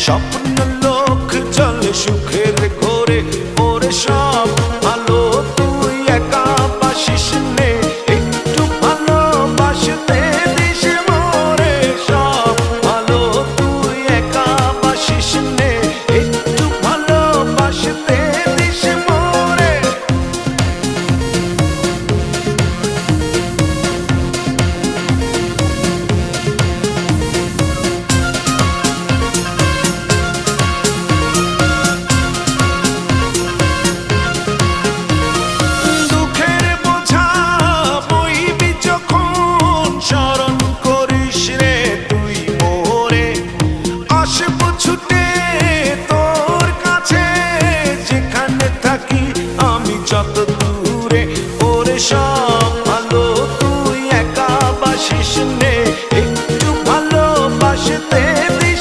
স্বপ্ন লোক চলে সুখের ঘোরে, ওরে সব ভালো তুই একা বাসিস নে, একটু ভালোবাসতে দিস মোরে। সব ভালো তুই একা বাসিস নে, একটু ভালোবাসতে দিস মোরে। দুঃখের বোঝা বইবি যখন স্মরণ করিস রে তুই মোরে, আসবো ছুটে